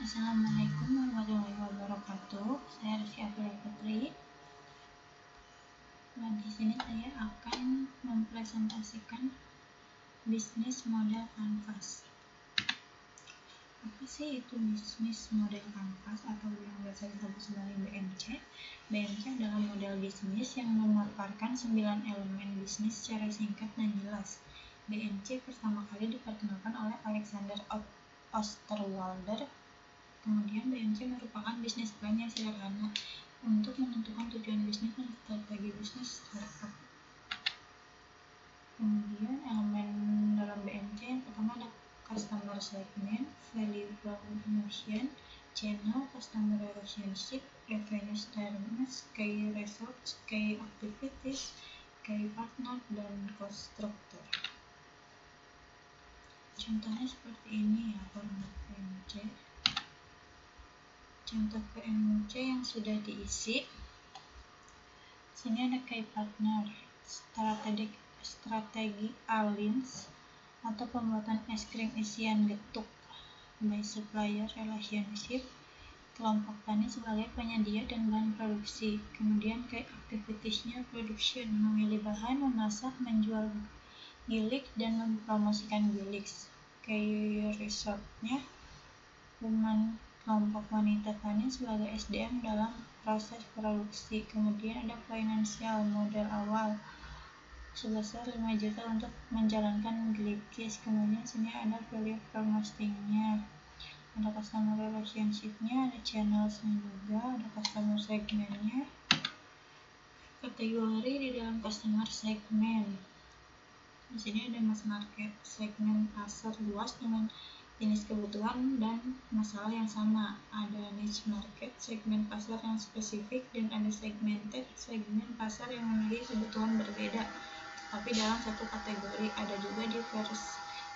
Assalamualaikum warahmatullahi wabarakatuh. Saya Rizky Abdullah Putri. Nah, di sini saya akan mempresentasikan bisnis model kanvas. Apa sih itu bisnis model kanvas atau yang biasa disebut sebagai BMC? BMC adalah model bisnis yang memaparkan 9 elemen bisnis secara singkat dan jelas. BMC pertama kali diperkenalkan oleh Alexander Osterwalder. Kemudian BMC merupakan bisnis plan yang sederhana untuk menentukan tujuan bisnis dan strategi bisnis startup. Kemudian elemen dalam BMC yang pertama ada customer segment, value promotion, channel, customer relationship, revenue streams, key results, key activities, key partner, dan cost structure. Contohnya seperti ini ya format BMC. Contoh PMC yang sudah diisi. Sini ada key partner, strategi alliance atau pembuatan es krim isian getuk, by supplier relationship, kelompok tani sebagai penyedia dan bahan produksi. Kemudian key activitiesnya production, memilih bahan, memasak, menjual gilik dan mempromosikan gilik. Key resultnya kelompok wanita tani sebagai SDM dalam proses produksi. Kemudian ada financial model awal sebesar 5 juta untuk menjalankan gilikis. Kemudian sini ada value promotingnya, ada customer relationship-nya, ada channels-nya juga, ada customer segment-nya, kategori di dalam customer segment. Di sini ada mass market, segmen pasar luas dengan jenis kebutuhan dan masalah yang sama. Ada niche market, segmen pasar yang spesifik, dan ada segmented, segmen pasar yang memiliki kebutuhan berbeda tapi dalam satu kategori. Ada juga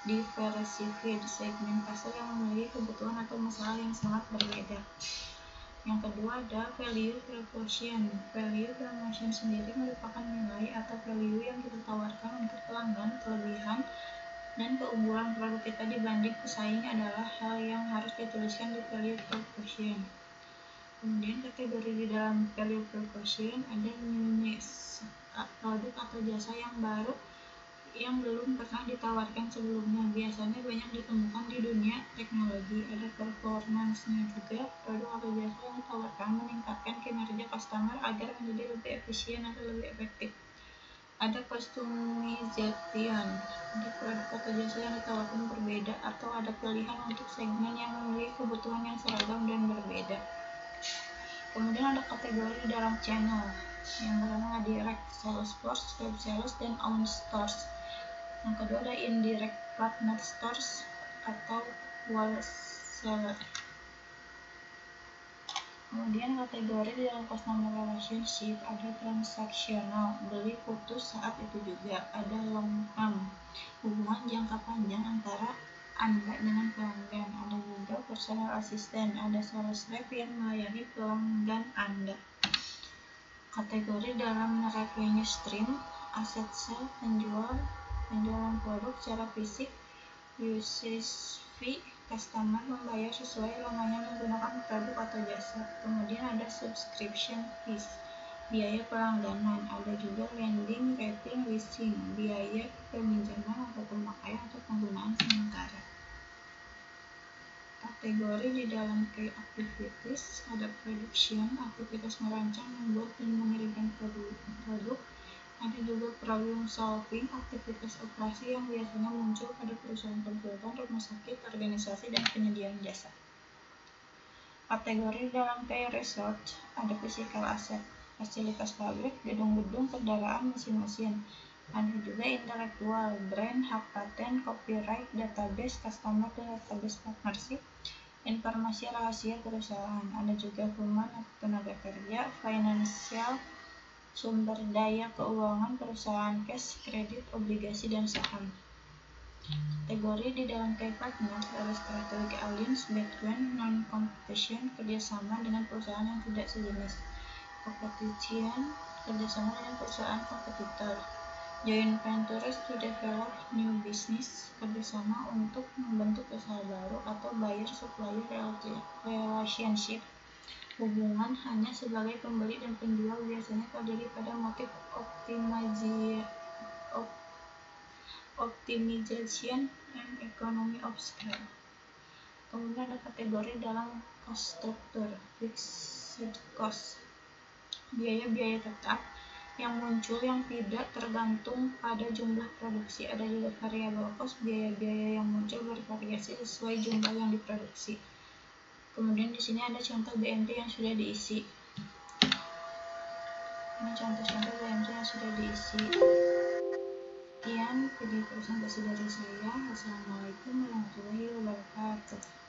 diversified, segmen pasar yang memiliki kebutuhan atau masalah yang sangat berbeda. Yang kedua ada value proposition. Value promotion sendiri merupakan nilai atau value yang kita tawarkan untuk pelanggan. Kelebihan dan keunggulan produk kita dibanding pesaing adalah hal yang harus dituliskan di value proposition. Kemudian kategori di dalam value proposition ada newness, produk atau jasa yang baru yang belum pernah ditawarkan sebelumnya. Biasanya banyak ditemukan di dunia teknologi. Ada performance-nya juga, produk atau jasa yang ditawarkan meningkatkan kinerja customer agar menjadi lebih efisien atau lebih efektif. Ada customization, ada produk atau jasa yang ditawarkan berbeda atau ada pilihan untuk segmen yang memiliki kebutuhan yang seragam dan berbeda. Kemudian ada kategori dalam channel. Yang pertama ada direct sales force, web sales, dan own stores. Yang kedua ada indirect partner stores atau wholesaler. Kemudian kategori di dalam customer relationship ada transaksional, beli putus saat itu juga. Ada long term, hubungan jangka panjang antara Anda dengan pelanggan. Ada juga personal assistant, ada sales rep yang melayani pelanggan Anda. Kategori dalam revenue stream, aset sale, penjualan produk secara fisik, usage fee, customer membayar sesuai lamanya menggunakan produk atau jasa. Kemudian ada subscription fees, biaya pelangganan. Ada juga lending, rating, leasing, biaya peminjaman atau pemakaian atau penggunaan sementara. Kategori di dalam key activities ada production, aktivitas merancang, membuat dan mengirimkan produk. Ada juga problem solving, aktivitas operasi yang biasanya muncul pada perusahaan konsultan, rumah sakit, organisasi, dan penyediaan jasa. Kategori dalam key result ada physical asset, fasilitas pabrik, gedung-gedung, kendaraan, mesin-mesin. Ada juga intelektual, brand, hak paten, copyright, database, customer, dan database partnership, informasi rahasia perusahaan. Ada juga human atau tenaga kerja, financial, sumber daya keuangan perusahaan, cash, kredit, obligasi, dan saham. Kategori di dalam key partner ada strategic alliance, background, non-competition, kerjasama dengan perusahaan yang tidak sejenis. Competition, kerjasama dengan perusahaan kompetitor. Joint ventures to develop new business, kerjasama untuk membentuk usaha baru, atau buyer-supplier relationship, hubungan hanya sebagai pembeli dan penjual biasanya terdiri pada motif optimization and economy of scale. Kemudian ada kategori dalam cost structure, fixed cost, biaya-biaya tetap yang muncul yang tidak tergantung pada jumlah produksi. Ada juga variable cost, biaya-biaya yang muncul bervariasi sesuai jumlah yang diproduksi. Kemudian di sini ada contoh BMT yang sudah diisi. Ini contoh-contoh BMT yang sudah diisi. Sekian video presentasi dari saya. Wassalamualaikum warahmatullahi wabarakatuh.